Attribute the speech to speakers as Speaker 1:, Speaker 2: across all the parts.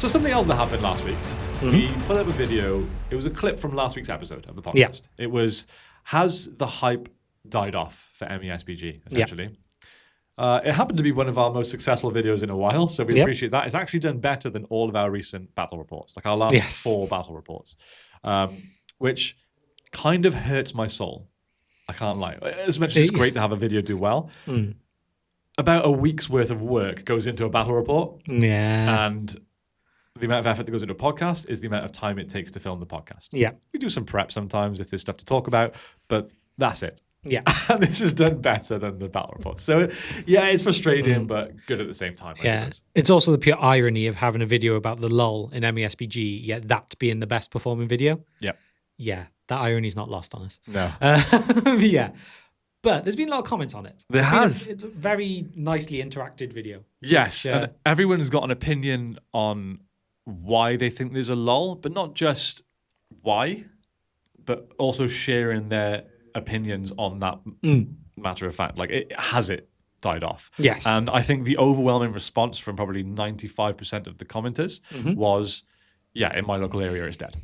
Speaker 1: So something else that happened last week. We put up a video. It was a clip from last week's episode of the podcast. It was, has the hype died off for MESBG, essentially? It happened to be one of our most successful videos in a while, so we appreciate that. It's actually done better than all of our recent battle reports, like our last 4 battle reports, which kind of hurts my soul. I can't lie. As much as it's great to have a video do well, about a week's worth of work goes into a battle report.
Speaker 2: Yeah.
Speaker 1: And the amount of effort that goes into a podcast is the amount of time it takes to film the podcast.
Speaker 2: Yeah.
Speaker 1: We do some prep sometimes if there's stuff to talk about, but that's it.
Speaker 2: Yeah.
Speaker 1: And this is done better than the battle report. So, yeah, it's frustrating, but good at the same time, I suppose.
Speaker 2: It's also the pure irony of having a video about the lull in MESBG, yet that being the best performing video.
Speaker 1: Yeah.
Speaker 2: Yeah, that irony is not lost on us.
Speaker 1: No.
Speaker 2: Yeah. But there's been a lot of comments on it.
Speaker 1: There has.
Speaker 2: It's a very nicely interacted video.
Speaker 1: Yes. Yeah. And everyone's got an opinion on why they think there's a lull, but not just why, but also sharing their opinions on that matter of fact. Like, has it died off?
Speaker 2: Yes.
Speaker 1: And I think the overwhelming response from probably 95% of the commenters was, yeah, in my local area, it's dead.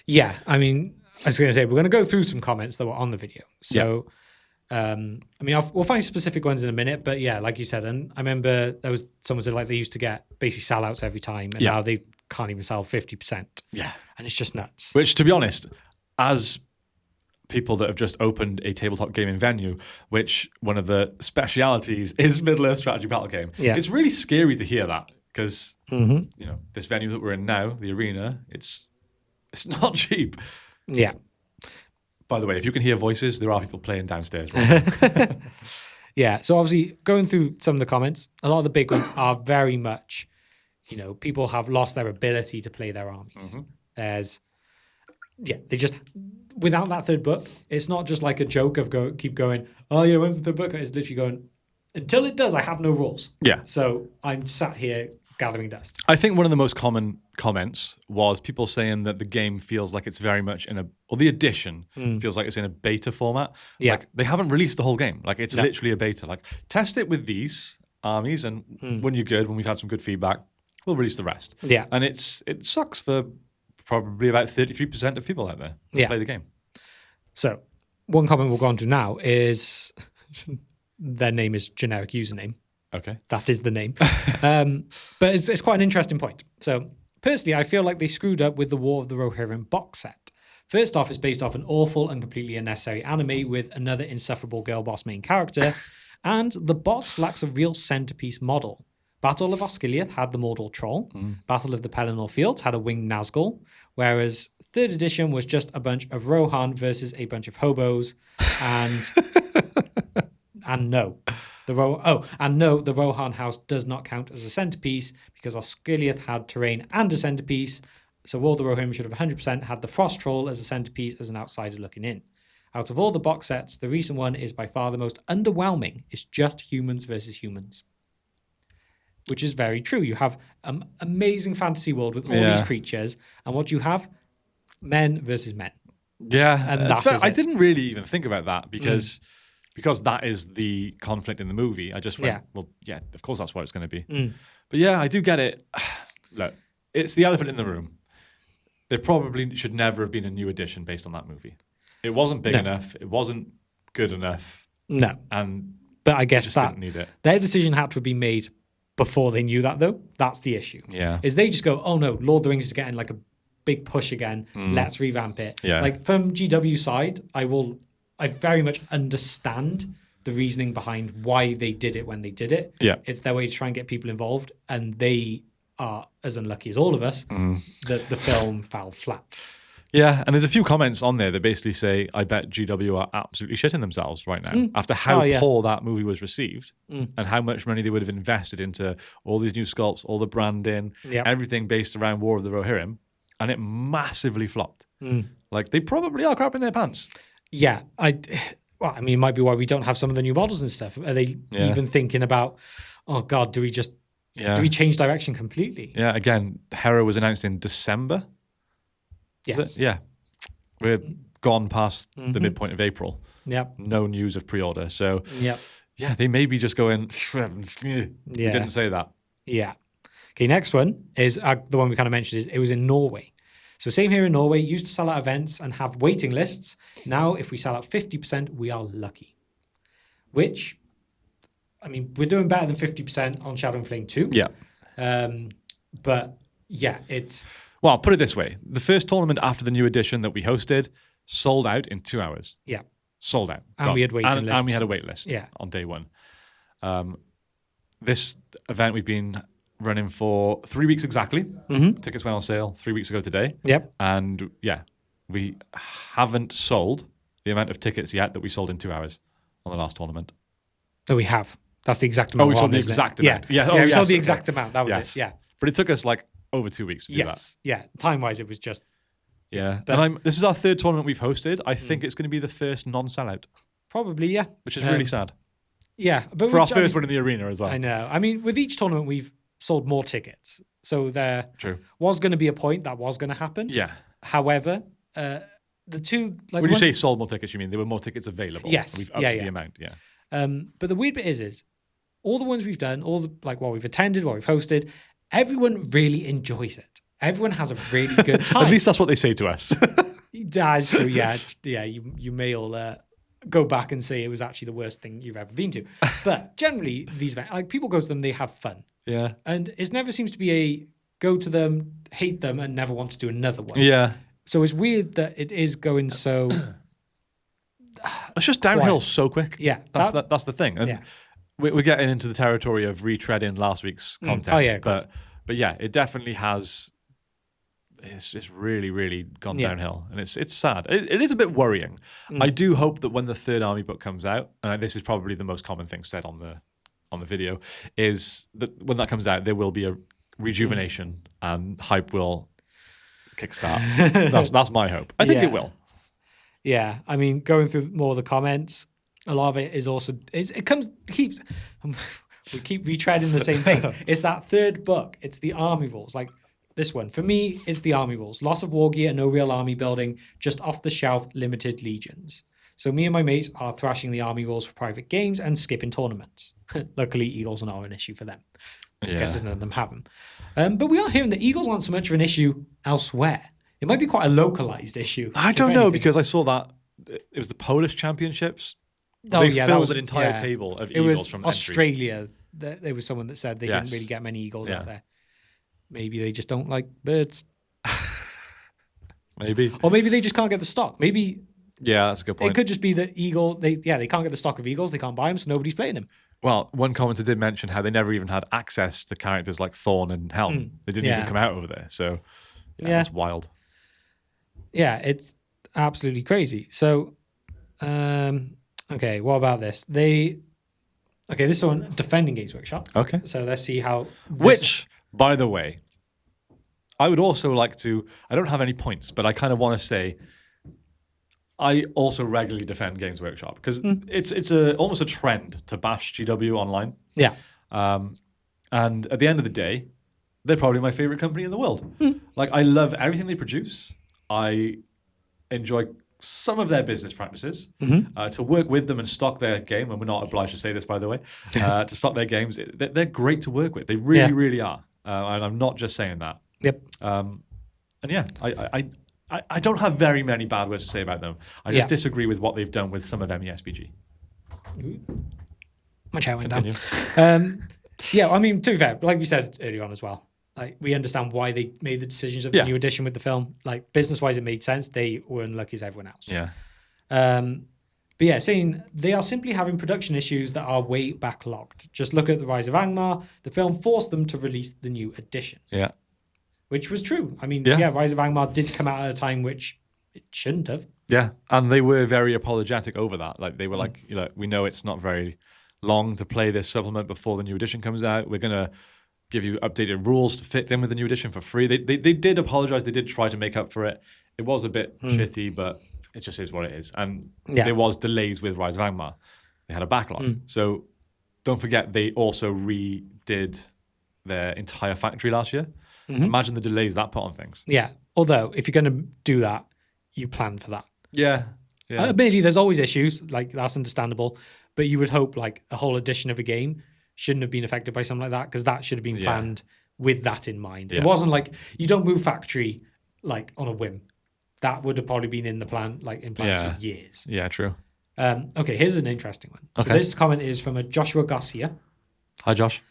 Speaker 2: Yeah. I mean, I was going to say, we're going to go through some comments that were on the video. So, I mean, we'll find specific ones in a minute, but yeah, like you said, and I remember there was someone said like they used to get basically sellouts every time, and now they can't even sell 50%.
Speaker 1: Yeah.
Speaker 2: And it's just nuts.
Speaker 1: Which, to be honest, as people that have just opened a tabletop gaming venue, which one of the specialities is Middle-earth strategy battle game, it's really scary to hear that because, you know, this venue that we're in now, the arena, it's not cheap.
Speaker 2: Yeah.
Speaker 1: By the way, if you can hear voices, there are people playing downstairs. Right?
Speaker 2: Yeah. So obviously, going through some of the comments, a lot of the big ones are very much, you know, people have lost their ability to play their armies. They just, without that third book, it's not just like a joke of keep going, oh yeah, when's the third book? It's literally going, until it does, I have no rules.
Speaker 1: Yeah.
Speaker 2: So I'm sat here gathering dust.
Speaker 1: I think one of the most common comments was people saying that the game feels like it's very much or the edition feels like it's in a beta format.
Speaker 2: Yeah.
Speaker 1: Like they haven't released the whole game. Like it's literally a beta. Like test it with these armies, and when you're good, when we've had some good feedback, we'll release the rest.
Speaker 2: Yeah.
Speaker 1: And it sucks for probably about 33% of people out there who play the game.
Speaker 2: So one comment we'll go on to now is their name is generic username.
Speaker 1: Okay.
Speaker 2: That is the name. But it's quite an interesting point. So personally, I feel like they screwed up with the War of the Rohirrim box set. First off, it's based off an awful and completely unnecessary anime with another insufferable girl boss main character, and the box lacks a real centerpiece model. Battle of Osgiliath had the Mordor Troll. Battle of the Pelennor Fields had a winged Nazgul, whereas 3rd edition was just a bunch of Rohan versus a bunch of hobos, and no. The Rohan house does not count as a centerpiece because Osgiliath had terrain and a centerpiece, so all the Rohirrim should have 100% had the Frost Troll as a centerpiece as an outsider looking in. Out of all the box sets, the recent one is by far the most underwhelming. It's just humans versus humans. Which is very true. You have an amazing fantasy world with all these creatures, and what you have? Men versus men.
Speaker 1: Yeah,
Speaker 2: and that's fair.
Speaker 1: I didn't really even think about that because that is the conflict in the movie. I just went, well, yeah, of course that's what it's going to be. But yeah, I do get it. Look, it's the elephant in the room. There probably should never have been a new edition based on that movie. It wasn't big enough. It wasn't good enough.
Speaker 2: No.
Speaker 1: But
Speaker 2: I guess that
Speaker 1: didn't need it.
Speaker 2: Their decision had to be made before they knew that, though. That's the issue.
Speaker 1: Yeah.
Speaker 2: Is they just go, oh no, Lord of the Rings is getting like a big push again. Let's revamp it.
Speaker 1: Yeah.
Speaker 2: Like from GW side, I very much understand the reasoning behind why they did it when they did it.
Speaker 1: Yeah.
Speaker 2: It's their way to try and get people involved, and they are as unlucky as all of us that the film fell flat.
Speaker 1: Yeah, and there's a few comments on there that basically say, I bet GW are absolutely shitting themselves right now after how poor that movie was received and how much money they would have invested into all these new sculpts, all the branding, everything based around War of the Rohirrim, and it massively flopped. Like, they probably are crapping their pants.
Speaker 2: Yeah, well, I mean, it might be why we don't have some of the new models and stuff. Are they even thinking about, oh God, do we change direction completely?
Speaker 1: Yeah, again, Hera was announced in December.
Speaker 2: Yes.
Speaker 1: Yeah. We're gone past the midpoint of April.
Speaker 2: Yep.
Speaker 1: No news of pre-order. So,
Speaker 2: yeah,
Speaker 1: they may be just going, we didn't say that.
Speaker 2: Yeah. Okay, next one is the one we kind of mentioned. Is it was in Norway. So same here in Norway. Used to sell out events and have waiting lists. Now, if we sell out 50%, we are lucky. Which, I mean, we're doing better than 50% on Shadow and Flame 2.
Speaker 1: Yeah.
Speaker 2: But yeah, it's...
Speaker 1: Well, I'll put it this way. The first tournament after the new edition that we hosted sold out in 2 hours.
Speaker 2: Yeah.
Speaker 1: Sold out.
Speaker 2: And we had waiting lists.
Speaker 1: And we had a wait list on day one. This event we've been running for 3 weeks exactly.
Speaker 2: Mm-hmm.
Speaker 1: Tickets went on sale 3 weeks ago today.
Speaker 2: Yep.
Speaker 1: And yeah, we haven't sold the amount of tickets yet that we sold in 2 hours on the last tournament.
Speaker 2: No, we have. That's the exact amount.
Speaker 1: Oh, we sold the exact amount.
Speaker 2: Yeah, we sold the exact amount. That was it. Yeah.
Speaker 1: But it took us like over 2 weeks to do that.
Speaker 2: Yeah. Time-wise, it was just...
Speaker 1: Yeah. And this is our third tournament we've hosted. I think it's going to be the first non-sellout.
Speaker 2: Probably, yeah.
Speaker 1: Which is really sad.
Speaker 2: Yeah. But
Speaker 1: for our first one in the arena as well.
Speaker 2: I know. I mean, with each tournament, we've sold more tickets. So there was going to be a point that was going to happen.
Speaker 1: Yeah.
Speaker 2: However, the two...
Speaker 1: Like when you say sold more tickets, you mean there were more tickets available?
Speaker 2: Yes.
Speaker 1: We've upped the amount,
Speaker 2: but the weird bit is all the ones we've done, all the what we've attended, what we've hosted, everyone really enjoys it. Everyone has a really good time.
Speaker 1: At least that's what they say to us.
Speaker 2: That's true. Yeah. You may all go back and say it was actually the worst thing you've ever been to. But generally, these events, like people go to them, they have fun.
Speaker 1: Yeah.
Speaker 2: And it never seems to be a go to them, hate them, and never want to do another one.
Speaker 1: Yeah.
Speaker 2: So it's weird that it is going so.
Speaker 1: It's just downhill so quick.
Speaker 2: Yeah.
Speaker 1: That's the thing. And we're getting into the territory of retreading last week's content.
Speaker 2: Oh, yeah.
Speaker 1: But yeah, it definitely has. It's really, really gone downhill, and it's sad. It is a bit worrying. I do hope that when the third army book comes out, and this is probably the most common thing said on the video, is that when that comes out, there will be a rejuvenation and hype will kickstart. that's my hope. I think it will.
Speaker 2: Yeah, I mean, going through more of the comments, a lot of it is also we keep retreading the same things. It's that third book. It's the army rules, like. This one, for me, it's the army rules. Loss of war gear, no real army building, just off-the-shelf limited legions. So me and my mates are thrashing the army rules for private games and skipping tournaments. Luckily, Eagles are not an issue for them. I guess none of them have them. But we are hearing that Eagles aren't so much of an issue elsewhere. It might be quite a localized issue.
Speaker 1: I don't know, because I saw that it was the Polish Championships. They filled an entire table of Eagles from
Speaker 2: Australia. There was someone that said they didn't really get many Eagles out there. Maybe they just don't like birds.
Speaker 1: Maybe.
Speaker 2: Or maybe they just can't get the stock. Maybe.
Speaker 1: Yeah, that's a good point.
Speaker 2: It could just be that Eagle, they can't get the stock of Eagles. They can't buy them, so nobody's playing them.
Speaker 1: Well, one commenter did mention how they never even had access to characters like Thorn and Helm. They didn't even come out over there. So, that's wild.
Speaker 2: Yeah, it's absolutely crazy. So, okay, what about this? This is on Defending Games Workshop.
Speaker 1: Okay.
Speaker 2: So let's see how...
Speaker 1: Which, by the way, I would also like to... I don't have any points, but I kind of want to say I also regularly defend Games Workshop because it's almost a trend to bash GW online.
Speaker 2: Yeah.
Speaker 1: And at the end of the day, they're probably my favorite company in the world. Like, I love everything they produce. I enjoy some of their business practices. To work with them and stock their game, and we're not obliged to say this, by the way, to stock their games, they're great to work with. They really, really are. And I'm not just saying that.
Speaker 2: Yep.
Speaker 1: And yeah, I don't have very many bad words to say about them. I just disagree with what they've done with some of MESBG.
Speaker 2: My chair went down. Yeah, I mean, to be fair, like we said earlier on as well, like we understand why they made the decisions of the new edition with the film. Like business-wise, it made sense. They were unlucky as everyone else.
Speaker 1: Yeah.
Speaker 2: But yeah, saying they are simply having production issues that are way backlogged. Just look at The Rise of Angmar. The film forced them to release the new edition.
Speaker 1: Yeah.
Speaker 2: Which was true. I mean, Rise of Angmar did come out at a time which it shouldn't have.
Speaker 1: Yeah, and they were very apologetic over that. Like they were like, we know it's not very long to play this supplement before the new edition comes out. We're gonna give you updated rules to fit in with the new edition for free. They did apologize. They did try to make up for it. It was a bit shitty, but it just is what it is. And there was delays with Rise of Angmar. They had a backlog. So don't forget they also redid their entire factory last year. Imagine the delays that put on things.
Speaker 2: Yeah. Although if you're going to do that, you plan for that.
Speaker 1: Yeah.
Speaker 2: Admittedly, there's always issues. Like that's understandable. But you would hope like a whole edition of a game shouldn't have been affected by something like that because that should have been planned with that in mind.
Speaker 1: Yeah.
Speaker 2: It wasn't like you don't move factory like on a whim. That would have probably been in the plan, like in plans for years.
Speaker 1: Yeah, true.
Speaker 2: Okay, here's an interesting one.
Speaker 1: Okay.
Speaker 2: So this comment is from a Joshua Garcia.
Speaker 1: Hi, Josh.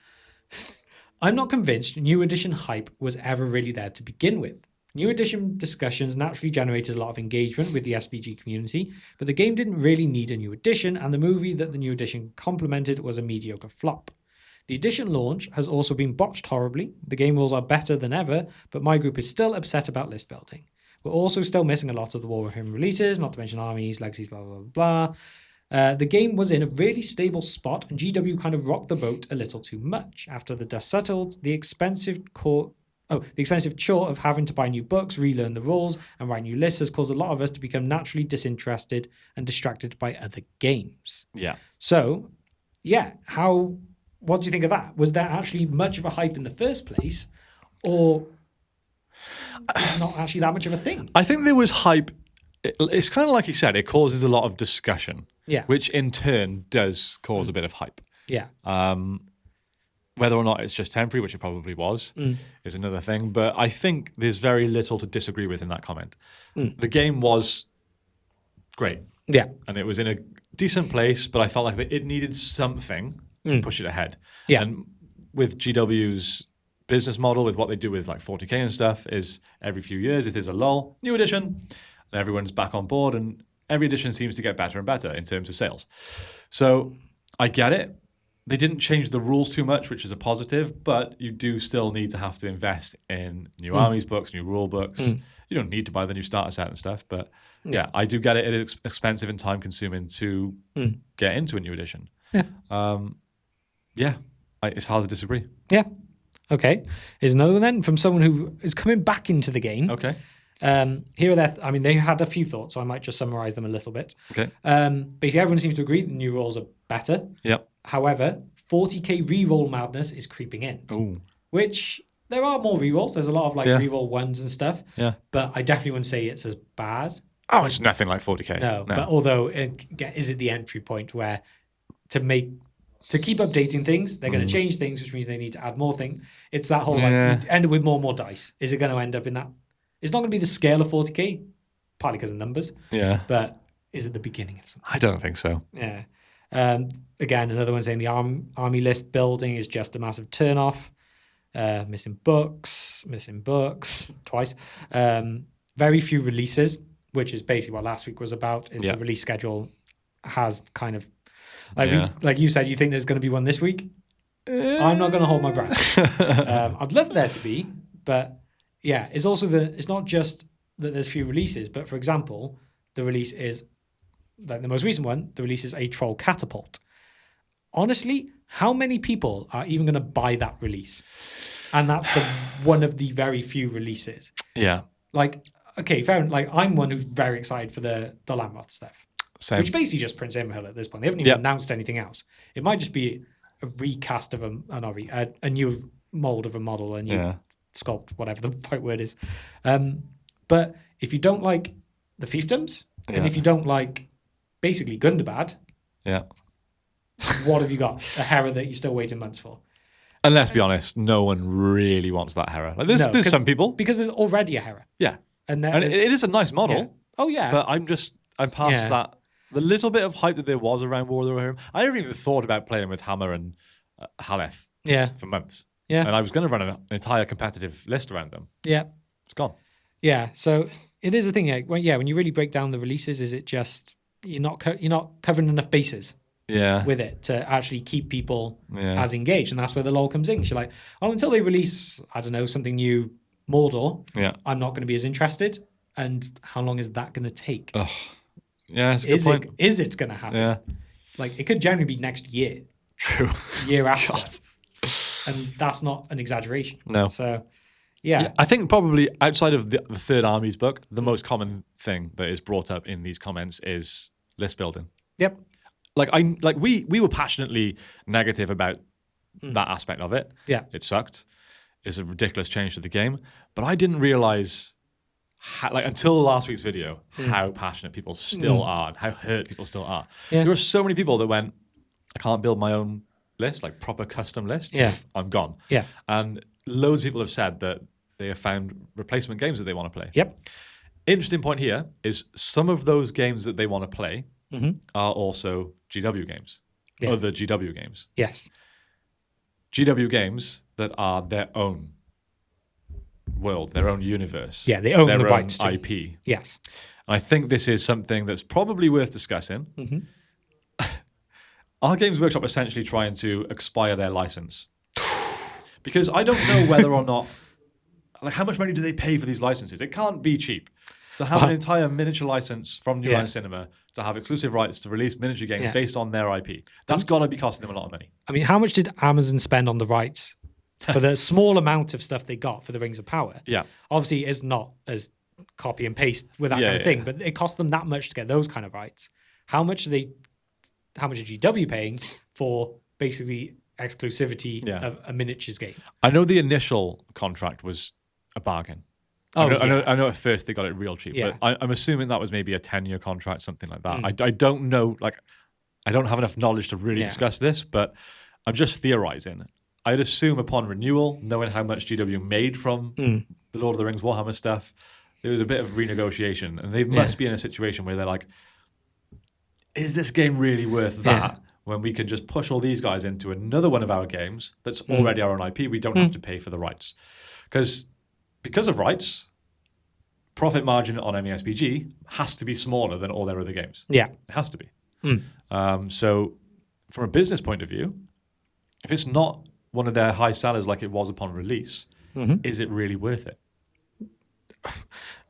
Speaker 2: I'm not convinced New Edition hype was ever really there to begin with. New Edition discussions naturally generated a lot of engagement with the SBG community, but the game didn't really need a New Edition, and the movie that the New Edition complemented was a mediocre flop. The Edition launch has also been botched horribly. The game rules are better than ever, but my group is still upset about list building. We're also still missing a lot of the Warhammer releases, not to mention armies, legacies, blah, blah, blah, blah. The game was in a really stable spot, and GW kind of rocked the boat a little too much. After the dust settled, the expensive chore of having to buy new books, relearn the rules, and write new lists has caused a lot of us to become naturally disinterested and distracted by other games.
Speaker 1: Yeah.
Speaker 2: So, what do you think of that? Was there actually much of a hype in the first place, or is it not actually that much of a thing?
Speaker 1: I think there was hype. It's kind of like you said, it causes a lot of discussion.
Speaker 2: Yeah.
Speaker 1: Which in turn does cause a bit of hype.
Speaker 2: Yeah.
Speaker 1: Whether or not it's just temporary, which it probably was, is another thing. But I think there's very little to disagree with in that comment. The game was great.
Speaker 2: Yeah.
Speaker 1: And it was in a decent place, but I felt like it needed something to push it ahead.
Speaker 2: Yeah.
Speaker 1: And with GW's business model, with what they do with like 40k and stuff, is every few years, if there's a lull, new edition, and everyone's back on board, and every edition seems to get better and better in terms of sales. So I get it. They didn't change the rules too much, which is a positive, but you do still need to have to invest in new armies books, new rule books. You don't need to buy the new starter set and stuff, but yeah, I do get it. It is expensive and time consuming to get into a new edition. It's hard to disagree.
Speaker 2: Yeah. Okay. Here's another one then from someone who is coming back into the game.
Speaker 1: Okay.
Speaker 2: Here are their, they had a few thoughts, so I might just summarize them a little bit.
Speaker 1: Okay.
Speaker 2: Basically, everyone seems to agree that the new rules are better.
Speaker 1: Yep.
Speaker 2: However, 40k reroll madness is creeping in.
Speaker 1: Ooh.
Speaker 2: Which there are more rerolls. There's a lot of reroll ones and stuff.
Speaker 1: Yeah.
Speaker 2: But I definitely wouldn't say it's as bad.
Speaker 1: Oh, it's nothing like 40k.
Speaker 2: No. But although is it the entry point where to keep updating things, they're going to change things, which means they need to add more things. It's that whole you end up with more and more dice. Is it going to end up in that? It's not going to be the scale of 40k, partly because of numbers. Yeah. But is it the beginning of something?
Speaker 1: I don't think so.
Speaker 2: Yeah. Again, another one saying the army list building is just a massive turn-off. Missing books twice. Very few releases, which is basically what last week was about, is the release schedule has kind of... Like you said, you think there's going to be one this week? I'm not going to hold my breath. I'd love there to be, but yeah, it's also it's not just that there's few releases, but for example, the release is, like the most recent one, the release is a Troll Catapult. Honestly, how many people are even going to buy that release? And that's one of the very few releases.
Speaker 1: Yeah.
Speaker 2: Okay, fair enough. I'm one who's very excited for the Lamroth stuff.
Speaker 1: Same.
Speaker 2: Which basically just prints Imrahil at this point. They haven't even announced anything else. It might just be a recast of a new mold of a model, a new sculpt, whatever the right word is. But if you don't like the fiefdoms, and if you don't like basically Gundabad, what have you got? A Hera that you're still waiting months for?
Speaker 1: And let's be honest, no one really wants that Hera. There's some people.
Speaker 2: Because there's already a Hera.
Speaker 1: Yeah. And it is a nice model.
Speaker 2: Yeah. Oh, yeah.
Speaker 1: But I'm past that. The little bit of hype that there was around War of the Rohirrim, I never even thought about playing with Hammer and Haleth for months. Yeah. And I was going to run an entire competitive list around them. Yeah. It's gone.
Speaker 2: Yeah. So it is a thing. When you really break down the releases, is it just you're not covering enough bases with it to actually keep people as engaged? And that's where the lull comes in. You're like, until they release, I don't know, something new, Mordor, I'm not going to be as interested. And how long is that going to take?
Speaker 1: Ugh. Yeah, that's a good point.
Speaker 2: Is it going to happen? Yeah. It could generally be next year.
Speaker 1: True.
Speaker 2: Year after. God. And that's not an exaggeration.
Speaker 1: No.
Speaker 2: So, yeah.
Speaker 1: I think probably outside of the Third Armies book, the most common thing that is brought up in these comments is list building.
Speaker 2: Yep.
Speaker 1: We were passionately negative about that aspect of it.
Speaker 2: Yeah.
Speaker 1: It sucked. It's a ridiculous change to the game. But I didn't realize... until last week's video, how passionate people still are and how hurt people still are. Yeah. There were so many people that went, I can't build my own list, proper custom list.
Speaker 2: Yeah.
Speaker 1: I'm gone.
Speaker 2: Yeah.
Speaker 1: And loads of people have said that they have found replacement games that they want to play.
Speaker 2: Yep.
Speaker 1: Interesting point here is some of those games that they want to play are also GW games, other GW games.
Speaker 2: Yes.
Speaker 1: GW games that are their own world, their own universe.
Speaker 2: Yeah, they own
Speaker 1: their
Speaker 2: the
Speaker 1: own
Speaker 2: rights to.
Speaker 1: IP.
Speaker 2: Yes.
Speaker 1: And I think this is something that's probably worth discussing. Are Games Workshop essentially trying to expire their license? Because I don't know whether or not, like, how much money do they pay for these licenses? It can't be cheap. To have an entire miniature license from New Line Cinema, to have exclusive rights to release miniature games based on their IP, that's got to be costing them a lot of money.
Speaker 2: I mean, how much did Amazon spend on the rights for the small amount of stuff they got for the Rings of Power?
Speaker 1: Yeah.
Speaker 2: Obviously, it's not as copy and paste with that kind of thing, but it cost them that much to get those kind of rights. How much are GW paying for basically exclusivity of a miniatures game?
Speaker 1: I know the initial contract was a bargain. I know at first they got it real cheap, but I'm assuming that was maybe a 10-year contract, something like that. I don't know, like, I don't have enough knowledge to really discuss this, but I'm just theorizing. I'd assume upon renewal, knowing how much GW made from the Lord of the Rings Warhammer stuff, there was a bit of renegotiation, and they must be in a situation where they're like, is this game really worth that when we can just push all these guys into another one of our games that's already our own IP? We don't have to pay for the rights. Because of rights, profit margin on MESBG has to be smaller than all their other games.
Speaker 2: Yeah.
Speaker 1: It has to be. So from a business point of view, if it's not one of their high sellers like it was upon release, is it really worth it?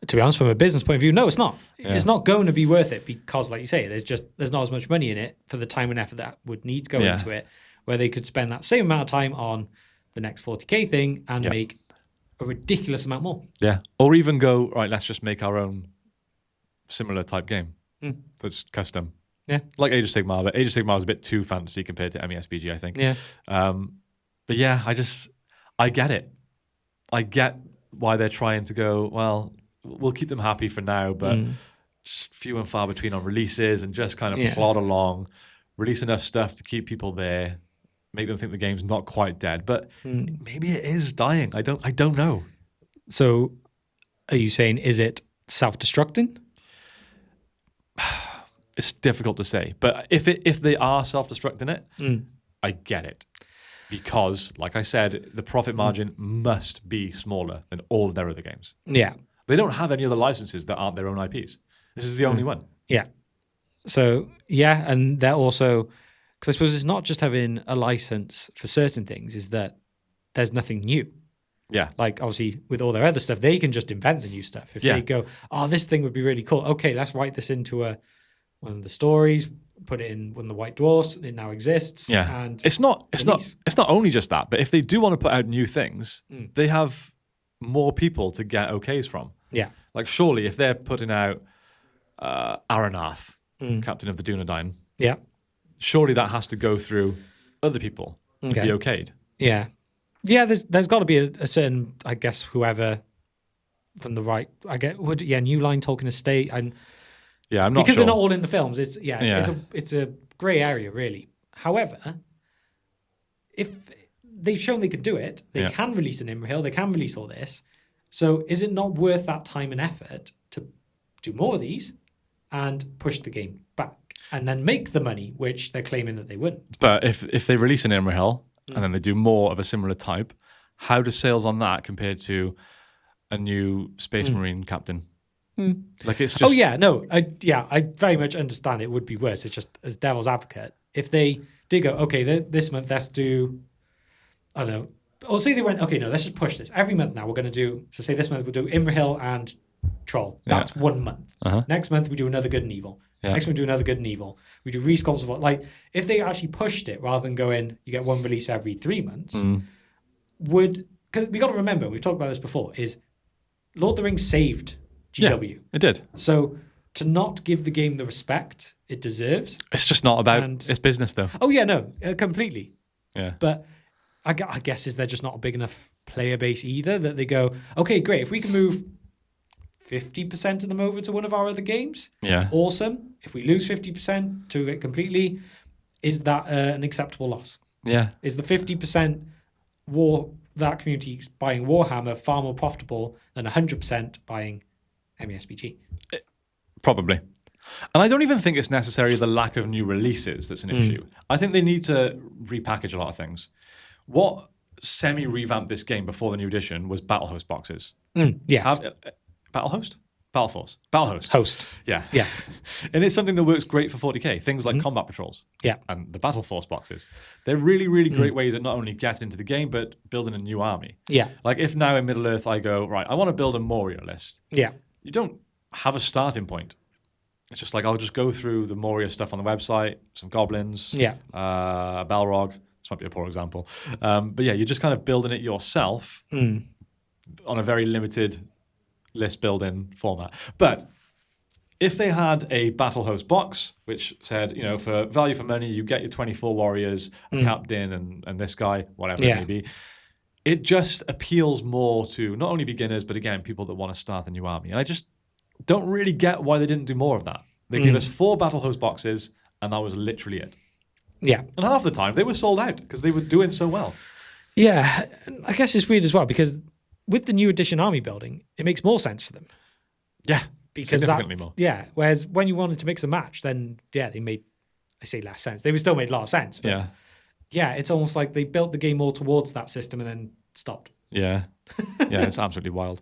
Speaker 2: To be honest, from a business point of view, no, it's not. It's not going to be worth it because, like you say, there's not as much money in it for the time and effort that would need to go into it, where they could spend that same amount of time on the next 40k thing and make a ridiculous amount more.
Speaker 1: Yeah. Or even go, right, let's just make our own similar type game that's custom.
Speaker 2: Yeah.
Speaker 1: Like Age of Sigmar, but Age of Sigmar is a bit too fantasy compared to MESBG, I think.
Speaker 2: Yeah.
Speaker 1: But yeah, I get it. I get why they're trying to go, well, we'll keep them happy for now, but just few and far between on releases and just kind of plod along, release enough stuff to keep people there, make them think the game's not quite dead. But maybe it is dying. I don't know.
Speaker 2: So are you saying, is it self-destructing?
Speaker 1: It's difficult to say. But if they are self-destructing it, I get it. Because, like I said, the profit margin must be smaller than all of their other games.
Speaker 2: Yeah.
Speaker 1: They don't have any other licenses that aren't their own IPs. This is the only one.
Speaker 2: Yeah. So, yeah, and they're also, because I suppose it's not just having a license for certain things, is that there's nothing new.
Speaker 1: Yeah.
Speaker 2: Like, obviously, with all their other stuff, they can just invent the new stuff. If they go, oh, this thing would be really cool. Okay, let's write this into one of the stories, put it in one of the White Dwarfs, it now exists.
Speaker 1: Yeah.
Speaker 2: And
Speaker 1: it's not only just that, but if they do want to put out new things, they have more people to get okays from.
Speaker 2: Yeah.
Speaker 1: Like, surely if they're putting out Aranarth, Captain of the Dunedain, surely that has to go through other people to be okayed.
Speaker 2: Yeah. Yeah, there's got to be a certain, I guess, whoever from the right, New Line Tolkien Estate, and
Speaker 1: I'm not
Speaker 2: because
Speaker 1: sure.
Speaker 2: they're not all in the films. It's a grey area, really. However, if they've shown they could do it, they can release an Imrahil, they can release all this. So is it not worth that time and effort to do more of these and push the game back and then make the money, which they're claiming that they wouldn't?
Speaker 1: But if they release an Imrahil and then they do more of a similar type, how do sales on that compare to a new Space Marine captain? Like, it's just...
Speaker 2: Oh, yeah, no. I very much understand it would be worse. It's just, as devil's advocate, if they did go, okay, this month let's do, I don't know, or say they went, okay, no, let's just push this. Every month now we're going to do, so say this month we'll do Imrahil and Troll. That's 1 month. Next month we do another Good and Evil. Next month we do another Good and Evil. We do resculpts of what, like, if they actually pushed it rather than going, you get one release every 3 months, because we got to remember, we've talked about this before, is Lord of the Rings saved GW.
Speaker 1: Yeah, it did.
Speaker 2: So to not give the game the respect it deserves.
Speaker 1: It's just not about its business, though.
Speaker 2: Oh, yeah, no, completely.
Speaker 1: Yeah.
Speaker 2: But I guess is there just not a big enough player base either that they go, okay, great, if we can move 50% of them over to one of our other games, awesome. If we lose 50% to it completely, is that an acceptable loss?
Speaker 1: Yeah.
Speaker 2: Is the 50% war that community buying Warhammer far more profitable than 100% buying MESBG.
Speaker 1: Probably. And I don't even think it's necessarily the lack of new releases that's an issue. I think they need to repackage a lot of things. What semi-revamped this game before the new edition was Battle Host boxes.
Speaker 2: Yes.
Speaker 1: Battle Host? Battle Force. Battle Host.
Speaker 2: Host.
Speaker 1: Yeah.
Speaker 2: Yes.
Speaker 1: And it's something that works great for 40k. Things like combat patrols.
Speaker 2: Yeah.
Speaker 1: And the Battle Force boxes. They're really, really great ways of not only getting into the game, but building a new army.
Speaker 2: Yeah.
Speaker 1: Like if now in Middle-earth I go, right, I want to build a Moria list.
Speaker 2: Yeah.
Speaker 1: You don't have a starting point. It's just like, I'll just go through the Moria stuff on the website, some goblins, Balrog. This might be a poor example. But yeah, you're just kind of building it yourself on a very limited list building format. But if they had a Battle Host box, which said, for value for money, you get your 24 warriors, a captain, and this guy, whatever it may be, it just appeals more to not only beginners, but again, people that want to start a new army. And I just don't really get why they didn't do more of that. They gave us 4 Battle Host boxes, and that was literally it.
Speaker 2: Yeah.
Speaker 1: And half the time, they were sold out because they were doing so well.
Speaker 2: Yeah. I guess it's weird as well, because with the new edition army building, it makes more sense for them.
Speaker 1: Yeah.
Speaker 2: Because
Speaker 1: significantly more.
Speaker 2: Yeah. Whereas when you wanted to mix a match, then they made, I say less sense. They still made a lot of sense. But yeah, it's almost like they built the game more towards that system and then stopped.
Speaker 1: Yeah. Yeah, it's absolutely wild.